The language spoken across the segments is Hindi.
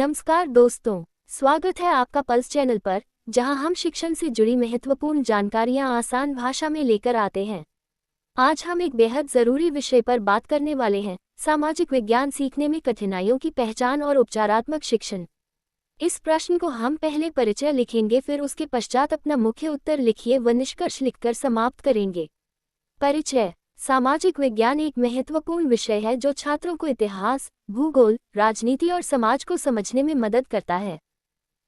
नमस्कार दोस्तों, स्वागत है आपका पल्स चैनल पर, जहां हम शिक्षण से जुड़ी महत्वपूर्ण जानकारियां आसान भाषा में लेकर आते हैं। आज हम एक बेहद ज़रूरी विषय पर बात करने वाले हैं, सामाजिक विज्ञान सीखने में कठिनाइयों की पहचान और उपचारात्मक शिक्षण। इस प्रश्न को हम पहले परिचय लिखेंगे, फिर उसके पश्चात अपना मुख्य उत्तर लिखिए व निष्कर्ष लिखकर समाप्त करेंगे। परिचय। सामाजिक विज्ञान एक महत्वपूर्ण विषय है जो छात्रों को इतिहास, भूगोल, राजनीति और समाज को समझने में मदद करता है।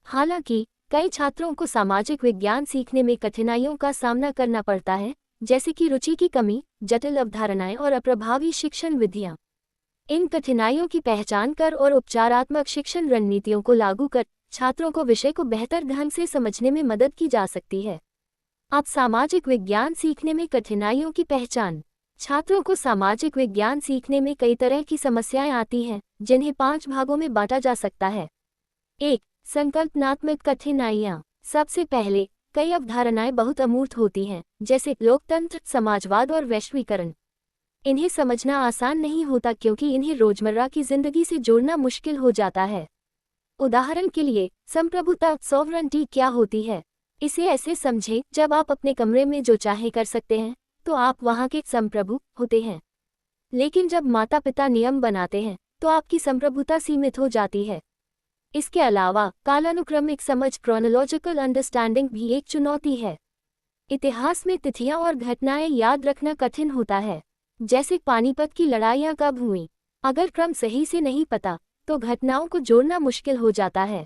हालांकि कई छात्रों को सामाजिक विज्ञान सीखने में कठिनाइयों का सामना करना पड़ता है, जैसे कि रुचि की कमी, जटिल अवधारणाएं और अप्रभावी शिक्षण विधियां। इन कठिनाइयों की पहचान कर और उपचारात्मक शिक्षण रणनीतियों को लागू कर छात्रों को विषय को बेहतर ढंग से समझने में मदद की जा सकती है। अब सामाजिक विज्ञान सीखने में कठिनाइयों की पहचान। छात्रों को सामाजिक विज्ञान सीखने में कई तरह की समस्याएं आती हैं, जिन्हें 5 भागों में बांटा जा सकता है। 1. संकल्पनात्मक कठिनाइयां। सबसे पहले, कई अवधारणाएं बहुत अमूर्त होती हैं, जैसे लोकतंत्र, समाजवाद और वैश्वीकरण। इन्हें समझना आसान नहीं होता क्योंकि इन्हें रोजमर्रा की जिंदगी से जोड़ना मुश्किल हो जाता है। उदाहरण के लिए, संप्रभुता सॉवरेनिटी क्या होती है? इसे ऐसे समझें, जब आप अपने कमरे में जो चाहे कर सकते हैं, तो आप वहां के संप्रभु होते हैं। लेकिन जब माता पिता नियम बनाते हैं, तो आपकी संप्रभुता सीमित हो जाती है। इसके अलावा कालानुक्रमिक समझ क्रोनोलॉजिकल अंडरस्टैंडिंग भी एक चुनौती है। इतिहास में तिथियां और घटनाएं याद रखना कठिन होता है, जैसे पानीपत की लड़ाइयां कब हुई। अगर क्रम सही से नहीं पता, तो घटनाओं को जोड़ना मुश्किल हो जाता है।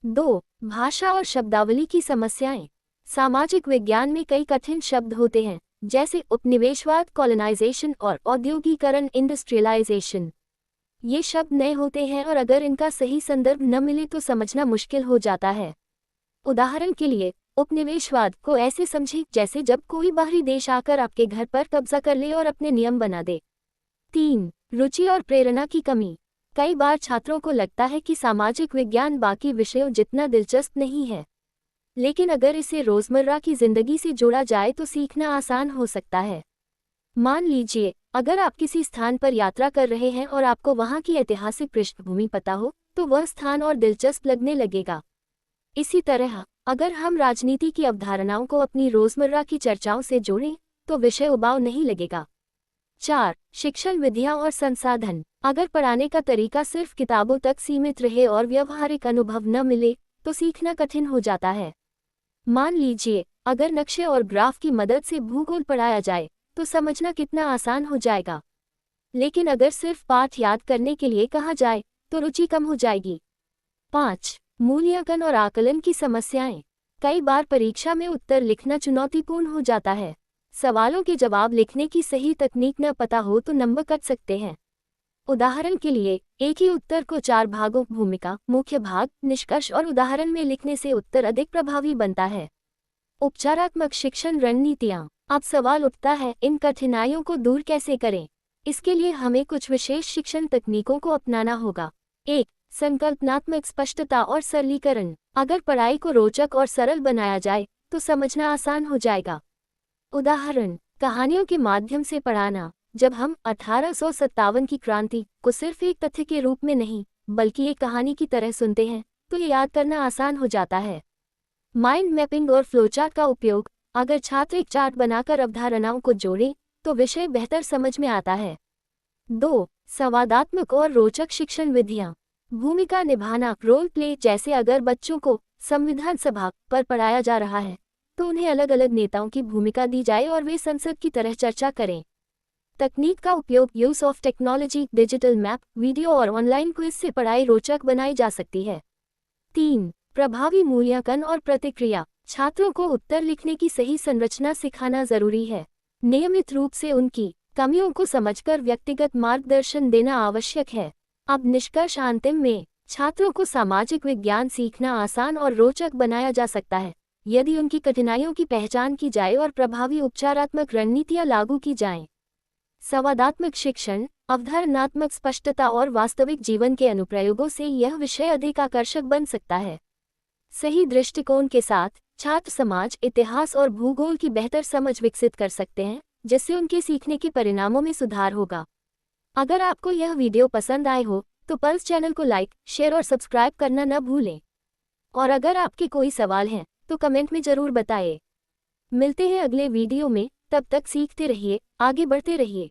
2. भाषा और शब्दावली की समस्याएं। सामाजिक विज्ञान में कई कठिन शब्द होते हैं, जैसे उपनिवेशवाद कॉलोनाइजेशन और औद्योगिकरण इंडस्ट्रियलाइजेशन। ये शब्द नए होते हैं और अगर इनका सही संदर्भ न मिले तो समझना मुश्किल हो जाता है। उदाहरण के लिए, उपनिवेशवाद को ऐसे समझें जैसे जब कोई बाहरी देश आकर आपके घर पर कब्जा कर ले और अपने नियम बना दे। 3. रुचि और प्रेरणा की कमी। कई बार छात्रों को लगता है कि सामाजिक विज्ञान बाकी विषयों जितना दिलचस्प नहीं है, लेकिन अगर इसे रोजमर्रा की जिंदगी से जोड़ा जाए तो सीखना आसान हो सकता है। मान लीजिए, अगर आप किसी स्थान पर यात्रा कर रहे हैं और आपको वहां की ऐतिहासिक पृष्ठभूमि पता हो, तो वह स्थान और दिलचस्प लगने लगेगा। इसी तरह, अगर हम राजनीति की अवधारणाओं को अपनी रोजमर्रा की चर्चाओं से जोड़ें, तो विषय उबाऊ नहीं लगेगा। 4. शिक्षण विधियां और संसाधन। अगर पढ़ाने का तरीका सिर्फ किताबों तक सीमित रहे और व्यवहारिक अनुभव न मिले, तो सीखना कठिन हो जाता है। मान लीजिए, अगर नक्शे और ग्राफ की मदद से भूगोल पढ़ाया जाए, तो समझना कितना आसान हो जाएगा। लेकिन अगर सिर्फ पाठ याद करने के लिए कहा जाए, तो रुचि कम हो जाएगी। 5. मूल्यांकन और आकलन की समस्याएं। कई बार परीक्षा में उत्तर लिखना चुनौतीपूर्ण हो जाता है। सवालों के जवाब लिखने की सही तकनीक न पता हो तो नंबर कट सकते हैं। उदाहरण के लिए, एक ही उत्तर को 4 भागों भूमिका, मुख्य भाग, निष्कर्ष और उदाहरण में लिखने से उत्तर अधिक प्रभावी बनता है। उपचारात्मक शिक्षण रणनीतियाँ। अब सवाल उठता है, इन कठिनाइयों को दूर कैसे करें? इसके लिए हमें कुछ विशेष शिक्षण तकनीकों को अपनाना होगा। 1. संकल्पनात्मक स्पष्टता और सरलीकरण। अगर पढ़ाई को रोचक और सरल बनाया जाए, तो समझना आसान हो जाएगा। उदाहरण, कहानियों के माध्यम से पढ़ाना। जब हम 1857 की क्रांति को सिर्फ एक तथ्य के रूप में नहीं, बल्कि एक कहानी की तरह सुनते हैं, तो ये याद करना आसान हो जाता है। माइंड मैपिंग और फ्लोचार्ट का उपयोग। अगर छात्र एक चार्ट बनाकर अवधारणाओं को जोड़ें, तो विषय बेहतर समझ में आता है। 2. संवादात्मक और रोचक शिक्षण विधियां। भूमिका निभाना, रोल प्ले। जैसे अगर बच्चों को संविधान सभा पर पढ़ाया जा रहा है, तो उन्हें अलग अलग नेताओं की भूमिका दी जाए और वे संसद की तरह चर्चा करें। तकनीक का उपयोग। Use of technology, digital map, video और ऑनलाइन क्विज से पढ़ाई रोचक बनाई जा सकती है। 3. प्रभावी मूल्यांकन और प्रतिक्रिया। छात्रों को उत्तर लिखने की सही संरचना सिखाना जरूरी है। नियमित रूप से उनकी कमियों को समझकर व्यक्तिगत मार्गदर्शन देना आवश्यक है। अब निष्कर्ष। अंतिम में, छात्रों को सामाजिक विज्ञान सीखना आसान और रोचक बनाया जा सकता है, यदि उनकी कठिनाइयों की पहचान की जाए और प्रभावी उपचारात्मक रणनीतियां लागू की जाएं। संवादात्मक शिक्षण, अवधारणात्मक स्पष्टता और वास्तविक जीवन के अनुप्रयोगों से यह विषय अधिक आकर्षक बन सकता है। सही दृष्टिकोण के साथ छात्र समाज, इतिहास और भूगोल की बेहतर समझ विकसित कर सकते हैं, जिससे उनके सीखने के परिणामों में सुधार होगा। अगर आपको यह वीडियो पसंद आए हो, तो पल्स चैनल को लाइक, शेयर और सब्सक्राइब करना न भूलें। और अगर आपके कोई सवाल हैं तो कमेंट में ज़रूर बताएं। मिलते हैं अगले वीडियो में, तब तक सीखते रहिए, आगे बढ़ते रहिए।